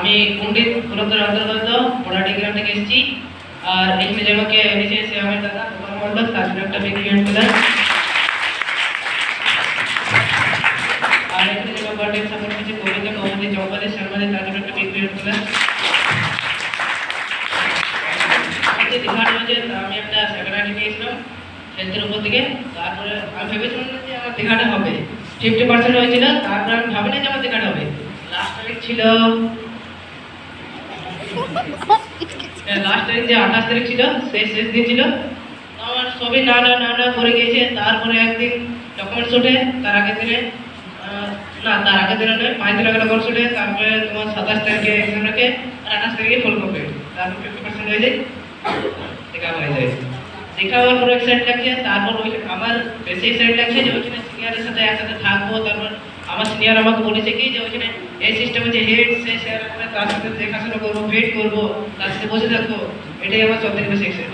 আমি কুন্ডিত ব্লকের অন্তর্গত পোড়াটি গ্রাম থেকে এসেছি। আর এখানে যে আমাকে এনেছে সে আমার দাদা গোপাল মণ্ডল, তার জন্য একটা বিগ হ্যান্ড দিলেন। আর এখানে যে বার্থডে সাপোর্ট করছে কবিতা কমলি চৌপালি সামনে, তার জন্য একটা বিগ হ্যান্ড দিলেন। দীঘার রয়েছে, আমি একটা সেকেন্ড নিয়েছিলাম হেলথের উপর থেকে। তারপরে আমি ভেবেছিলাম যে আমার দীঘাটা হবে, 50% হয়েছিল। তারপরে আমি ভাবিনি যে আমার দীঘাটা হবে। লাস্ট তারিখ ছিল লাস্ট তারিখ যে 28 তারিখ ছিল, শেষ দিন ছিল। আমার সবই না না না না করে গিয়েছে। তারপরে একদিন ডকুমেন্টস ওঠে, তার আগের দিনে না, তার আগের দিনে নয়, 5 দিন আগে ডকুমেন্টস ওঠে। তারপরে তোমার 27 তারিখে এক্সাম রাখে, আর 28 তারিখে ফুল কমপ্লিট। তারপর 50% হয়ে যায়, দেখা হয়ে যায়। দেখা হওয়ার পর এক্সাইট লাগছে। তারপর ওই আমার বেশি এক্সাইট লাগছে যে ওইখানে সিনিয়রের সাথে একসাথে থাকবো। তারপর আমার সিনিয়র আমাকে বলেছে কি যে ওইখানে এই সিস্টেমে যে হেড সে শেয়ার করে, তার সাথে দেখাশোনা করবো, ওয়েট করবো, তার সাথে বসে থাকবো। এটাই আমার সব থেকে বেশি এক্সাইট।